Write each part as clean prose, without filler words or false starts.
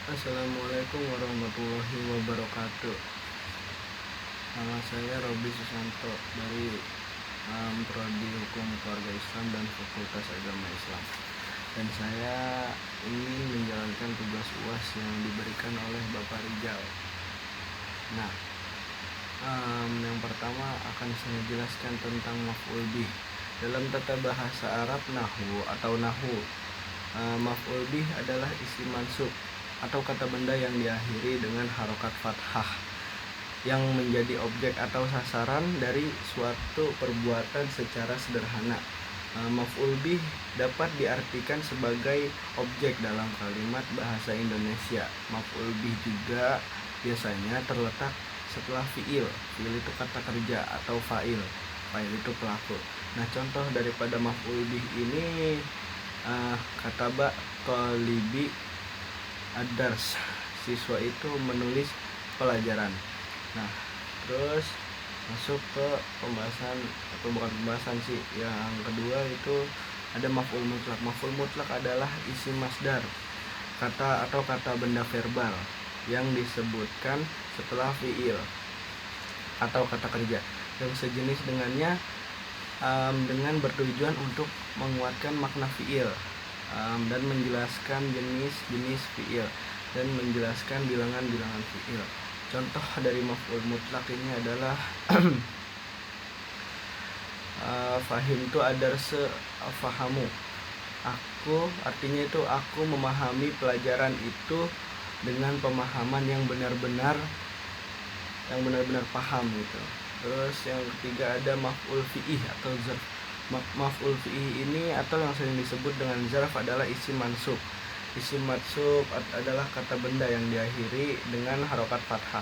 Assalamualaikum warahmatullahi wabarakatuh. Nama saya Robi Susanto dari Prodi Hukum Keluarga Islam dan Fakultas Agama Islam. Dan saya ingin menjalankan tugas UAS yang diberikan oleh Bapak Rijal. Nah, yang pertama akan saya jelaskan tentang maf'ul bih. Dalam tata bahasa Arab nahu, maf'ul bih adalah isim mansub atau kata benda yang diakhiri dengan harokat fathah yang menjadi objek atau sasaran dari suatu perbuatan secara sederhana. Maf'ul bih dapat diartikan sebagai objek dalam kalimat bahasa Indonesia. Maf'ul bih juga biasanya terletak setelah fiil. Fiil itu kata kerja atau fa'il. Fa'il itu pelaku. Nah, contoh daripada maf'ul bih ini kataba talibi ad-dars. Siswa itu menulis pelajaran. Nah, terus masuk ke pembahasan, atau bukan pembahasan sih, yang kedua itu ada maf'ul mutlak. Maf'ul mutlak adalah isim masdar, kata atau kata benda verbal yang disebutkan setelah fiil atau kata kerja yang sejenis dengannya, dengan bertujuan untuk menguatkan makna fiil, dan menjelaskan jenis-jenis fiil dan menjelaskan bilangan-bilangan fiil. Contoh dari maf'ul mutlak ini adalah fahimtu adarsa fahamu. Aku, artinya itu aku memahami pelajaran itu dengan pemahaman yang benar-benar paham gitu. Terus yang ketiga ada maf'ul fi'ih atau zarf. Maf'ul fi'ih ini atau yang sering disebut dengan zarf adalah isim mansub. Isim mansub adalah kata benda yang diakhiri dengan harokat fathah,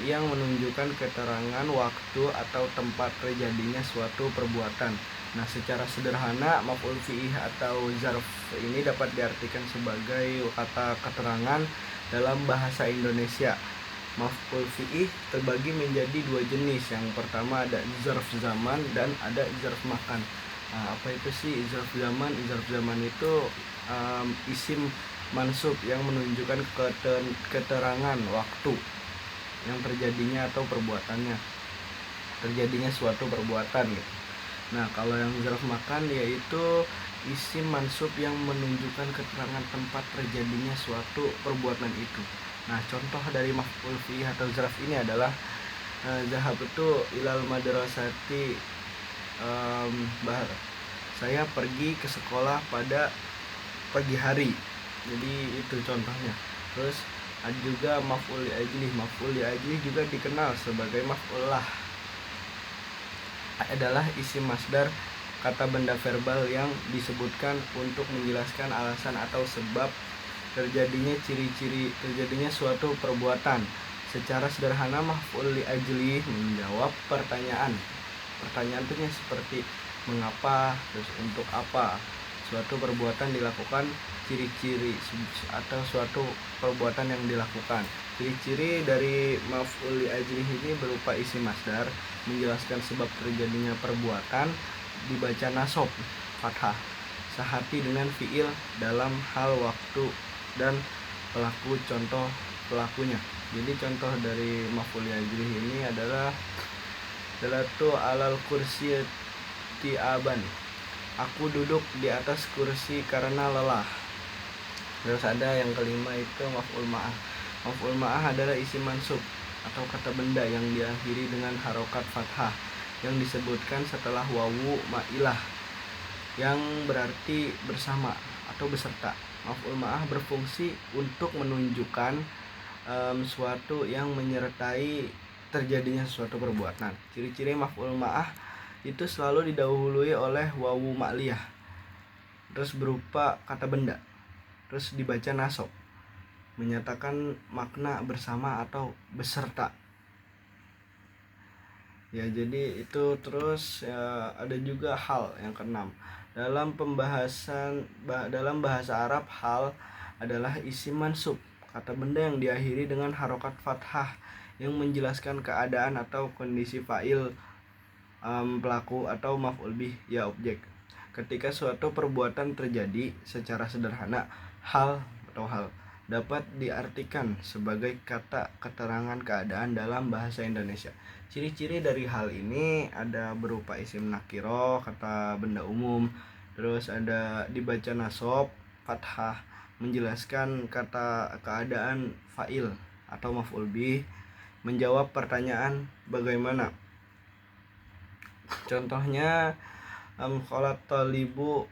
yang menunjukkan keterangan waktu atau tempat terjadinya suatu perbuatan. Nah, secara sederhana maf'ul fi'ih atau zarf ini dapat diartikan sebagai kata keterangan dalam bahasa Indonesia. Maf'ul fi'ih terbagi menjadi dua jenis. Yang pertama ada zarf zaman dan ada zarf makan. Nah, apa itu sih zarf zaman? Zarf zaman itu isim mansub yang menunjukkan keterangan waktu yang terjadinya atau terjadinya suatu perbuatan gitu. Nah, kalau yang zarf makan yaitu isim mansub yang menunjukkan keterangan tempat terjadinya suatu perbuatan itu. Nah, contoh dari maf'ul fi'ih atau zarf ini adalah zahab itu ilal madrasati, bahar. Saya pergi ke sekolah pada pagi hari. Jadi itu contohnya. Terus ada juga maf'ul li ajlih. Maf'ul li ajlih juga dikenal sebagai maf'ul lah. Adalah isim masdar, kata benda verbal yang disebutkan untuk menjelaskan alasan atau sebab terjadinya suatu perbuatan. Secara sederhana maf'ul li ajlih menjawab pertanyaan. Pertanyaan itu seperti mengapa, terus untuk apa suatu perbuatan dilakukan, ciri-ciri atau suatu perbuatan yang dilakukan. Ciri-ciri dari maf'ul li ajlih ini berupa isim masdar menjelaskan sebab terjadinya perbuatan, dibaca nasab fathah sehati dengan fiil dalam hal waktu dan pelaku. Contoh pelakunya. Jadi contoh dari maf'ul li ajlih ini adalah dalatu alal kursi tiaban. Aku duduk di atas kursi karena lelah. Terus ada yang kelima itu maf'ul ma'ah. Maf'ul ma'ah adalah isim mansub atau kata benda yang diakhiri dengan harokat fathah yang disebutkan setelah wawu ma'ilah yang berarti bersama atau beserta. Maf'ul ma'ah berfungsi untuk menunjukkan suatu yang menyertai terjadinya suatu perbuatan. Ciri-ciri maf'ul ma'ah itu selalu didahului oleh wawu ma'liyah, terus berupa kata benda, terus dibaca nasab menyatakan makna bersama atau beserta. Ya, jadi itu. Terus ya, ada juga hal yang keenam. Dalam bahasa Arab, hal adalah isim mansub, kata benda yang diakhiri dengan harokat fathah yang menjelaskan keadaan atau kondisi fa'il, pelaku, atau maf'ul bih ya objek. Ketika suatu perbuatan terjadi secara sederhana, hal. dapat diartikan sebagai kata keterangan keadaan dalam bahasa Indonesia. Ciri-ciri dari hal ini ada berupa isim nakiro, kata benda umum, terus ada dibaca nasab, fathah, menjelaskan kata keadaan fa'il atau maf'ul bih, menjawab pertanyaan bagaimana. Contohnya qalat talibu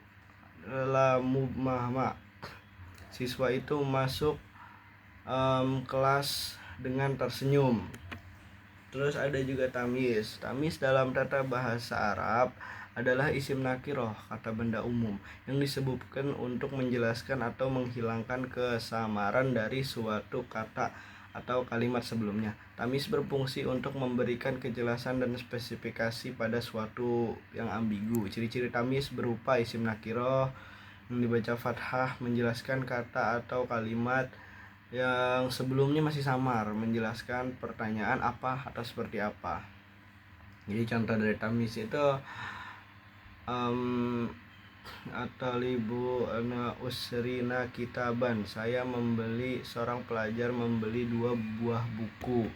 la mumahma, siswa itu masuk kelas dengan tersenyum. Terus ada juga tamyiz. Tamyiz dalam tata bahasa Arab adalah isim nakiroh, kata benda umum, yang disebutkan untuk menjelaskan atau menghilangkan kesamaran dari suatu kata atau kalimat sebelumnya. Tamyiz berfungsi untuk memberikan kejelasan dan spesifikasi pada suatu yang ambigu. Ciri-ciri tamyiz berupa isim nakiroh yang dibaca fathah, menjelaskan kata atau kalimat yang sebelumnya masih samar, menjelaskan pertanyaan apa atau seperti apa. Jadi contoh dari tamyiz itu atalibu ana usrina kitaban, saya membeli, seorang pelajar membeli 2 buah buku.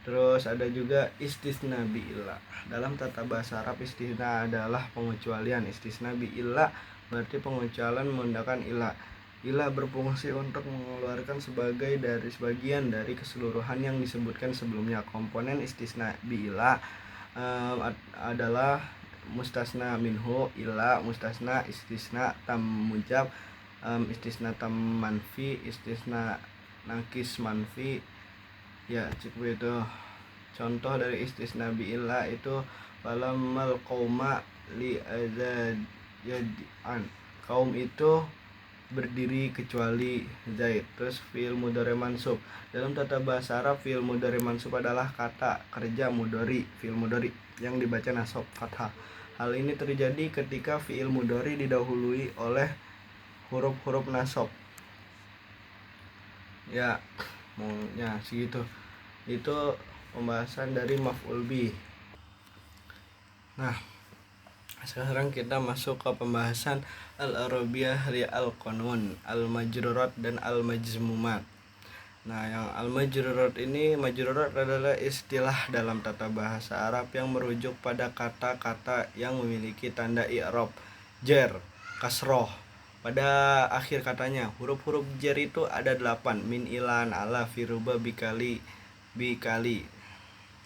Terus ada juga istisna bi'illa. Dalam tata bahasa Arab, istisna adalah pengecualian. Istisna bi'illa berarti pengecualian menggunakan illa. Illa berfungsi untuk mengeluarkan sebagian dari keseluruhan yang disebutkan sebelumnya. Komponen istisna bi'illa adalah mustasna minhu, illa, mustasna, istisna tam mujab, istisna tam manfi, istisna nakis manfi. Ya, cukup itu. Contoh dari istisna bi'illa itu falamal qauma li azadian, kaum itu berdiri kecuali Zaid. Terus fi'il mudhari mansub. Dalam tata bahasa Arab, fi'il mudhari mansub adalah kata kerja mudhari, fi'il mudhari yang dibaca nasab fathah. Hal ini terjadi ketika fi'il mudhari didahului oleh huruf-huruf nasab. Ya, maunya segitu. Itu pembahasan dari maf'ul bih. Nah, sekarang kita masuk ke pembahasan al-arabiyah li al-qanun, al-majrurat dan al-majzmumat. Nah, yang al-majrurat ini, majrurat adalah istilah dalam tata bahasa Arab yang merujuk pada kata-kata yang memiliki tanda i'rab, jar, kasroh pada akhir katanya. Huruf-huruf jar itu ada 8, min, ilan, ala, firuba, bikali,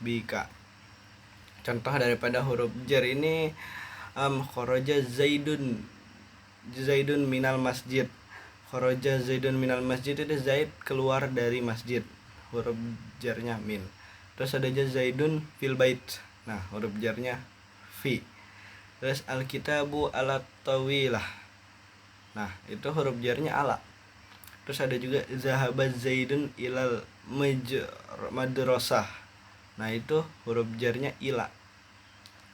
bika. Contoh daripada huruf jar ini kharaja zaidun minal masjid. Kharaja zaidun minal masjid itu Zaid keluar dari masjid, huruf jarnya min. Terus ada aja zaidun fil bait, nah huruf jarnya fi. Terus alkitabu ala tawilah, nah itu huruf jarnya ala. Terus ada juga zahaba zaidun ilal madrasah, nah itu huruf jarnya ila.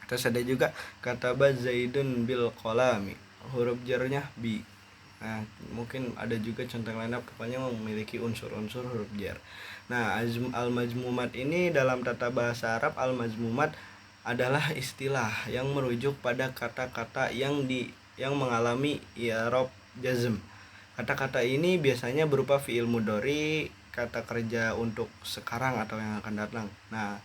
Terus ada juga kataba zaidun bil qalami, huruf jarnya bi. Nah, mungkin ada juga contoh lainnya, pokoknya memiliki unsur-unsur huruf jar. Nah, al-majmumat ini dalam tata bahasa Arab, al-majmumat adalah istilah yang merujuk pada kata-kata yang mengalami i'rab jazm. Kata-kata ini biasanya berupa fi'il mudhari, kata kerja untuk sekarang atau yang akan datang. Nah,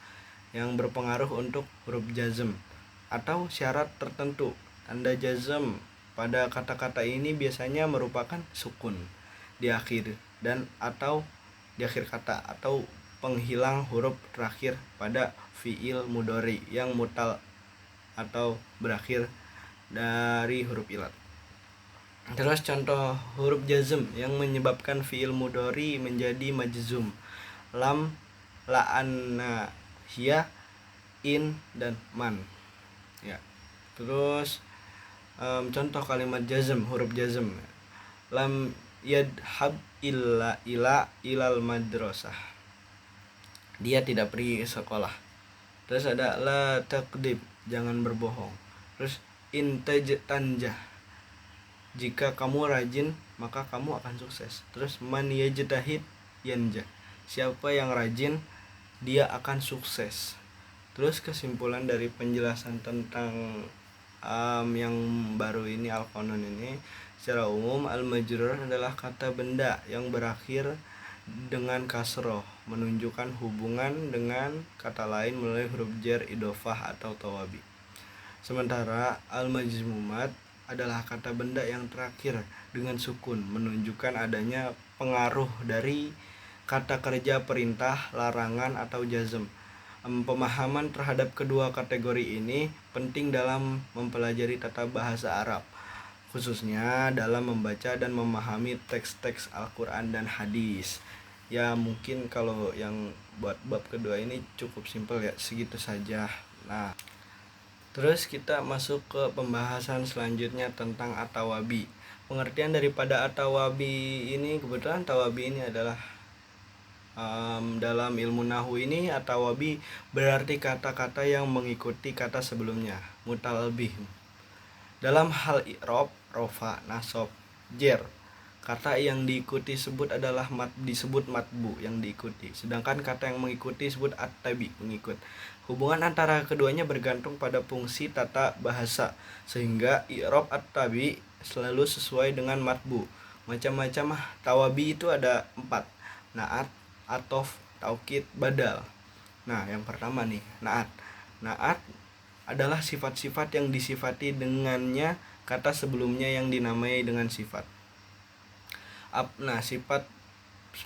yang berpengaruh untuk huruf jazm atau syarat tertentu. Tanda jazm pada kata-kata ini biasanya merupakan sukun di akhir dan atau di akhir kata, atau penghilang huruf terakhir pada fi'il mudhari yang mutal atau berakhir dari huruf ilat. Terus contoh huruf jazm yang menyebabkan fi'il mudhari menjadi majzum: lam, la, anna, hiya, in, dan man. Ya. Terus contoh kalimat jazm, huruf jazm: lam yadhab illa ilal madrasah, dia tidak pergi ke sekolah. Terus ada la takdib, jangan berbohong. Terus intajtanjah, jika kamu rajin maka kamu akan sukses. Terus man yajtahid yanjah, siapa yang rajin dia akan sukses. Terus kesimpulan dari penjelasan tentang yang baru ini, al-qanun ini, Secara umum, al-majrur adalah kata benda yang berakhir dengan kasroh, menunjukkan hubungan dengan kata lain melalui huruf jar, idofah, atau tawabi. Sementara al-majmumat adalah kata benda yang terakhir dengan sukun, menunjukkan adanya pengaruh dari kata kerja perintah, larangan, atau jazm. Pemahaman terhadap kedua kategori ini penting dalam mempelajari tata bahasa Arab, khususnya dalam membaca dan memahami teks-teks Al-Quran dan hadis. Ya mungkin kalau yang buat bab kedua ini cukup simpel ya, segitu saja. Nah, terus kita masuk ke pembahasan selanjutnya tentang at-tawabi. Pengertian daripada at-tawabi ini, kebetulan tawabi ini adalah dalam ilmu nahwu ini at-tawabi berarti kata-kata yang mengikuti kata sebelumnya, mutalbih. Dalam hal i'rab, rofa, nasab, jer, kata yang diikuti disebut adalah disebut matbu, yang diikuti. Sedangkan kata yang mengikuti disebut at-tabi, pengikut. Hubungan antara keduanya bergantung pada fungsi tata bahasa, sehingga i'rab at-tabi selalu sesuai dengan matbu. Macam-macam tawabi itu ada 4. Naat, atof, taukid, badal. Nah, yang pertama nih, naat. Naat adalah sifat-sifat yang disifati dengannya kata sebelumnya yang dinamai dengan sifat. Nah, sifat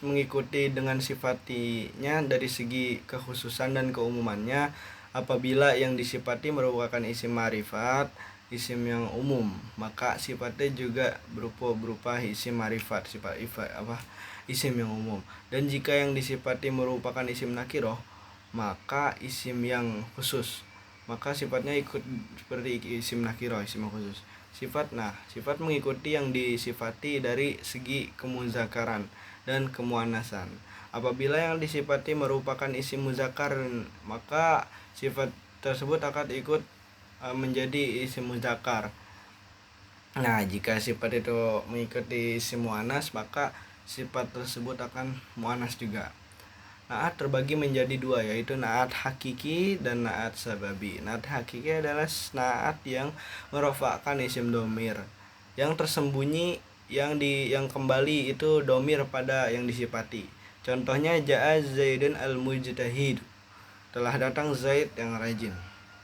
mengikuti dengan sifatinya dari segi kekhususan dan keumumannya. Apabila yang disifati merupakan isim ma'rifat, isim yang umum, maka sifatnya juga berupa isim ma'rifat, isim yang umum. Dan jika yang disifati merupakan isim nakiroh, maka isim yang khusus, maka sifatnya ikut seperti isim nakiroh, isim yang khusus. Sifat mengikuti yang disifati dari segi kemuzakaran dan kemuannasan. Apabila yang disifati merupakan isim muzakkar, maka sifat tersebut akan ikut menjadi isim muzakkar. Nah, jika sifat itu mengikuti isim muannas, maka sifat tersebut akan muannas juga. Naat terbagi menjadi 2, yaitu naat hakiki dan naat sababi. Naat hakiki adalah naat yang merofakkan isim domir, yang tersembunyi, yang kembali itu domir pada yang disifati. Contohnya ja'a Zaidun al-mujtahid, telah datang Zaid yang rajin.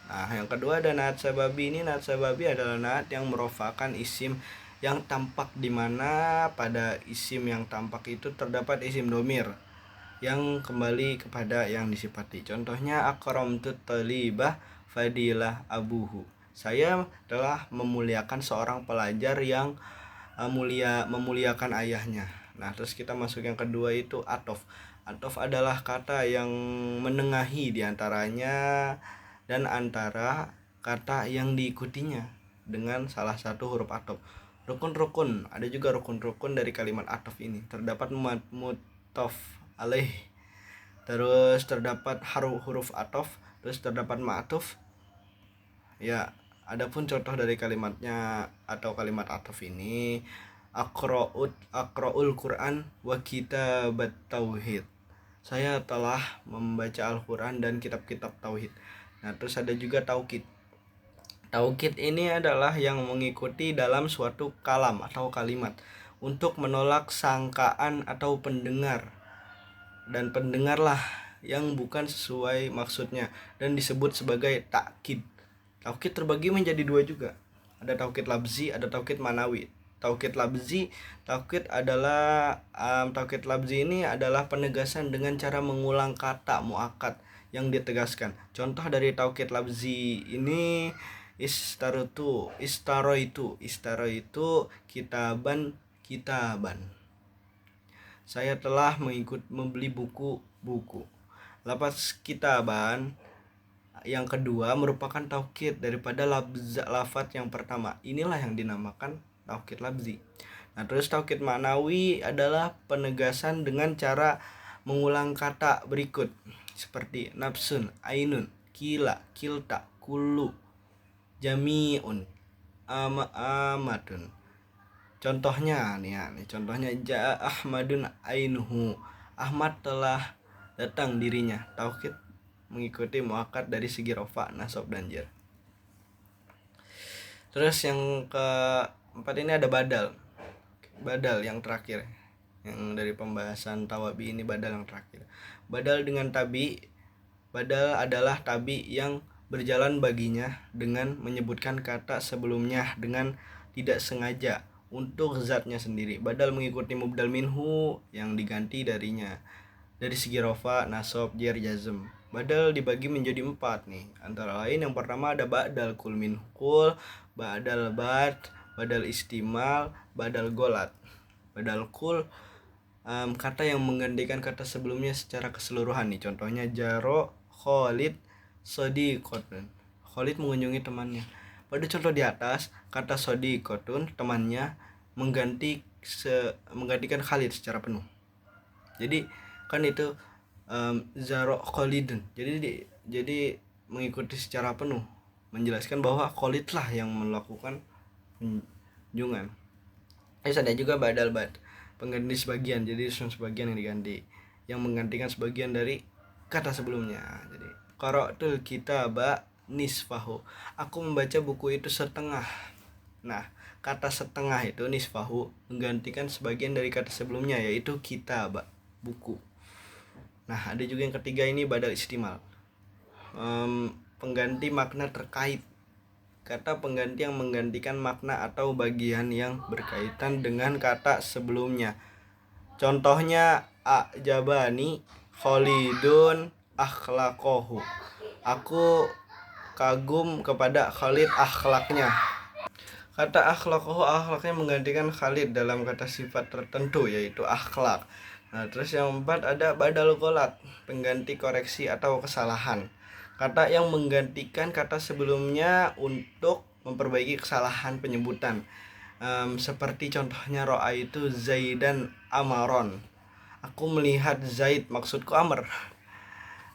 Nah, yang kedua ada naat sababi. Ini naat sababi adalah naat yang merofakkan isim yang tampak, di mana pada isim yang tampak itu terdapat isim domir yang kembali kepada yang disifati. Contohnya akramtu talibah fadilah abuhu. Saya telah memuliakan seorang pelajar yang memuliakan ayahnya. Nah, terus kita masuk yang kedua, itu atof. Atof adalah kata yang menengahi di antaranya dan antara kata yang diikutinya dengan salah satu huruf atof. Rukun-rukun, ada juga rukun-rukun dari kalimat atof ini. Terdapat mutaf alaih, terus terdapat huruf atof, terus terdapat ma'atuf. Ya, adapun contoh dari kalimatnya atau kalimat atof ini, aqra'ul Quran wa kitabat tauhid. Saya telah membaca Al-Quran dan kitab-kitab tauhid. Nah, terus ada juga taukid. Taukid ini adalah yang mengikuti dalam suatu kalam atau kalimat untuk menolak sangkaan atau pendengar, dan pendengarlah yang bukan sesuai maksudnya, dan disebut sebagai takkid. Taukid terbagi menjadi 2 juga. Ada taukid labzi, ada taukid manawi. Taukid labzi, taukid labzi ini adalah penegasan dengan cara mengulang kata muakkad yang ditegaskan. Contoh dari taukid labzi ini, istaroitu, kitaban. Saya telah membeli buku. Lafaz kitaban yang kedua merupakan taukid daripada lafaz yang pertama. Inilah yang dinamakan taukid labzi. Nah, terus taukid ma'nawi adalah penegasan dengan cara mengulang kata berikut, seperti nafsun, ainun, kila, kilta, kullu, jami'un, amatun. Contohnya contohnya ja'a Ahmadun ainuhu, Ahmad telah datang dirinya. Taukid mengikuti muakkad dari segi rofa, nasab, dan jar. Terus yang 4 ini ada badal. Badal yang terakhir. Yang dari pembahasan tawabi ini badal yang terakhir. Badal dengan tabi. Badal adalah tabi yang berjalan baginya dengan menyebutkan kata sebelumnya dengan tidak sengaja untuk zatnya sendiri. Badal mengikuti mubdal minhu yang diganti darinya. Dari segi rofa, nasob, jar, jazm. Badal dibagi menjadi 4 nih. Antara lain yang pertama ada badal kul min kul, badal bad, badal istimal, badal golat. Badal kul kata yang menggantikan kata sebelumnya secara keseluruhan nih. Contohnya jaro, Khalid, sodiqotun. Khalid mengunjungi temannya. Pada contoh di atas, kata sodiqotun temannya menggantikan Khalid secara penuh. Jadi kan itu zaro Khalidun. Jadi mengikuti secara penuh, menjelaskan bahwa Khalid lah yang melakukan kunjungan. Terus ada juga badal bad, pengganti sebagian, jadi sebagian yang diganti, yang menggantikan sebagian dari kata sebelumnya. Jadi qara'tul kitaba nisfahu, aku membaca buku itu setengah. Nah, kata setengah itu nisfahu menggantikan sebagian dari kata sebelumnya, yaitu kitab, buku. Nah, ada juga yang ketiga ini badal istimal, pengganti makna terkait. Kata pengganti yang menggantikan makna atau bagian yang berkaitan dengan kata sebelumnya. Contohnya a'jabani Khalidun akhlaqohu, aku kagum kepada Khalid akhlaknya. Kata akhlaknya menggantikan Khalid dalam kata sifat tertentu, yaitu akhlak. Nah, terus yang 4 ada badal golat, pengganti koreksi atau kesalahan. Kata yang menggantikan kata sebelumnya untuk memperbaiki kesalahan penyebutan. Seperti contohnya ro'a itu Zaidan Amaron, aku melihat Zaid, maksudku Amr.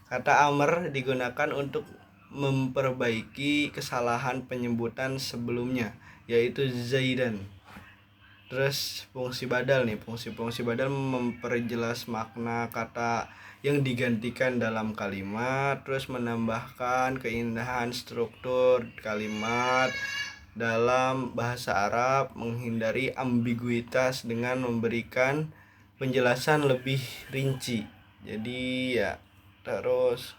Kata Amr digunakan untuk memperbaiki kesalahan penyebutan sebelumnya, yaitu Zaidan. Terus fungsi badal nih, fungsi badal memperjelas makna kata yang digantikan dalam kalimat, terus menambahkan keindahan struktur kalimat dalam bahasa Arab, menghindari ambiguitas dengan memberikan penjelasan lebih rinci. Jadi ya, terus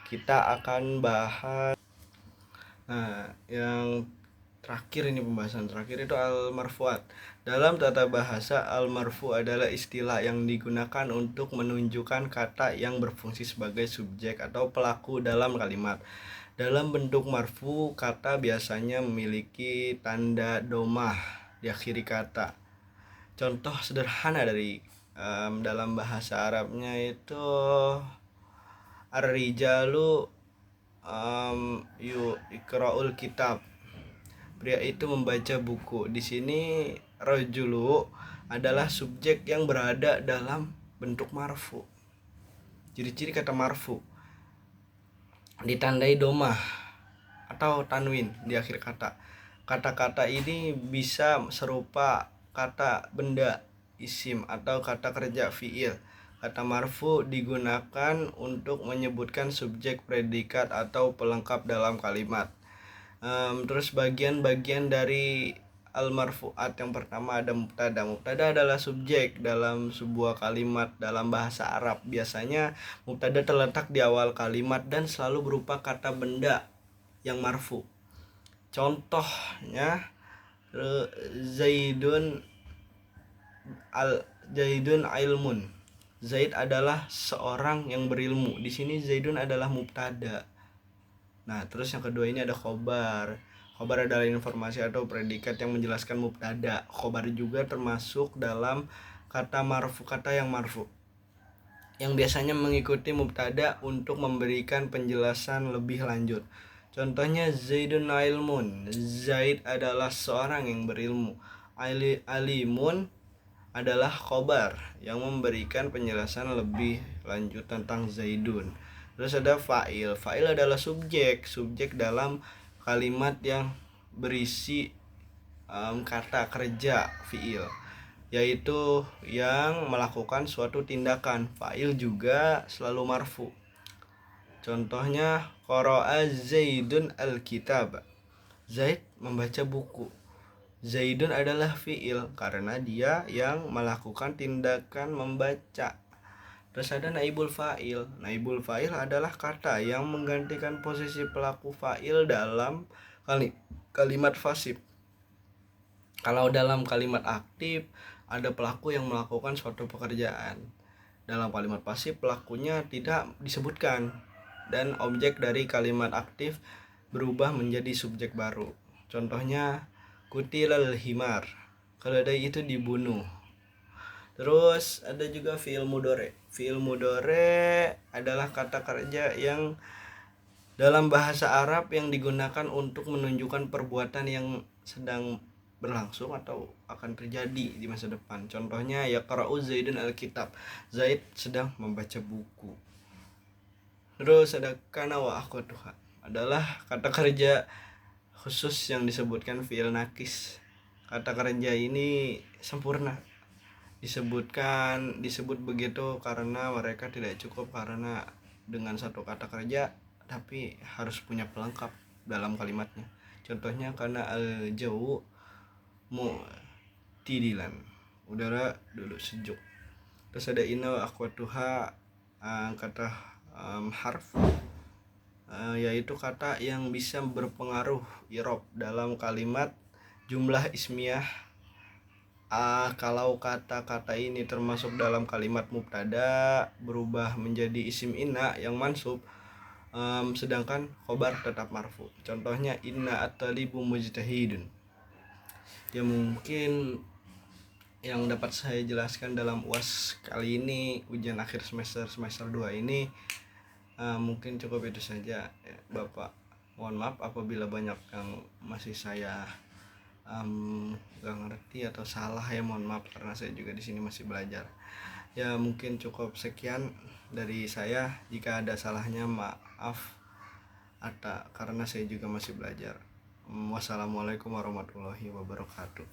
kita akan bahas yang terakhir ini, pembahasan terakhir itu al-marfu'at. Dalam tata bahasa, al-marfu' adalah istilah yang digunakan untuk menunjukkan kata yang berfungsi sebagai subjek atau pelaku dalam kalimat. Dalam bentuk marfu, kata biasanya memiliki tanda domah di akhir kata. Contoh sederhana dari dalam bahasa Arabnya itu ar-rijalu iqra'ul kitab, pria itu membaca buku. Di sini rajulu adalah subjek yang berada dalam bentuk marfu. Ciri-ciri kata marfu ditandai domah atau tanwin di akhir kata. Kata-kata ini bisa serupa kata benda, isim, atau kata kerja, fiil. Kata marfu digunakan untuk menyebutkan subjek, predikat, atau pelengkap dalam kalimat. Terus bagian-bagian dari al-marfu'at, yang pertama ada mubtada. Mubtada adalah subjek dalam sebuah kalimat dalam bahasa Arab. Biasanya mubtada terletak di awal kalimat dan selalu berupa kata benda yang marfu. Contohnya Zaidun ilmun, Zaid adalah seorang yang berilmu. Di sini Zaidun adalah mubtada. Nah, terus yang kedua ini ada khobar. Khobar adalah informasi atau predikat yang menjelaskan mubtada. Khobar juga termasuk dalam kata marfu, kata yang marfu, yang biasanya mengikuti mubtada untuk memberikan penjelasan lebih lanjut. Contohnya Zaidun ilmun, Zaid adalah seorang yang berilmu. Alimun adalah khobar yang memberikan penjelasan lebih lanjut tentang Zaidun. Terus ada fa'il. Fa'il adalah subjek dalam kalimat yang berisi kata kerja, fi'il, yaitu yang melakukan suatu tindakan. Fa'il juga selalu marfu. Contohnya qara'a Zaidun al-kitab, Zaid membaca buku. Zaidun adalah fiil karena dia yang melakukan tindakan membaca. Terus ada naibul fa'il. Naibul fa'il adalah kata yang menggantikan posisi pelaku fa'il dalam kalimat pasif. Kalau dalam kalimat aktif ada pelaku yang melakukan suatu pekerjaan. Dalam kalimat pasif pelakunya tidak disebutkan dan objek dari kalimat aktif berubah menjadi subjek baru. Contohnya kutilal himar, keledai itu dibunuh. Terus ada juga fi'il mudhari. Fi'il mudhari adalah kata kerja yang dalam bahasa Arab yang digunakan untuk menunjukkan perbuatan yang sedang berlangsung atau akan terjadi di masa depan. Contohnya yaqra'u Zaidun al-kitab. Zaid sedang membaca buku. Terus ada kana wa akhwatuha, adalah kata kerja khusus yang disebutkan fi'il nakis. Kata kerja ini sempurna. Disebut begitu karena mereka tidak cukup karena dengan satu kata kerja tapi harus punya pelengkap dalam kalimatnya. Contohnya karena al-jawu mu'tidilan, udara duduk sejuk. Terus ada inna wa akhwatuha, kata harf, yaitu kata yang bisa berpengaruh i'rab dalam kalimat jumlah ismiyah. Kalau kata-kata ini termasuk dalam kalimat mubtada berubah menjadi isim inna yang mansub, sedangkan khobar tetap marfu. Contohnya inna at-talibu mujtahidun. Ya mungkin yang dapat saya jelaskan dalam UAS kali ini, ujian akhir semester 2 ini, mungkin cukup itu saja ya, Bapak. Mohon maaf apabila banyak yang masih saya gak ngerti atau salah ya, mohon maaf karena saya juga di sini masih belajar. Ya mungkin cukup sekian dari saya, jika ada salahnya maaf karena saya juga masih belajar. Wassalamualaikum warahmatullahi wabarakatuh.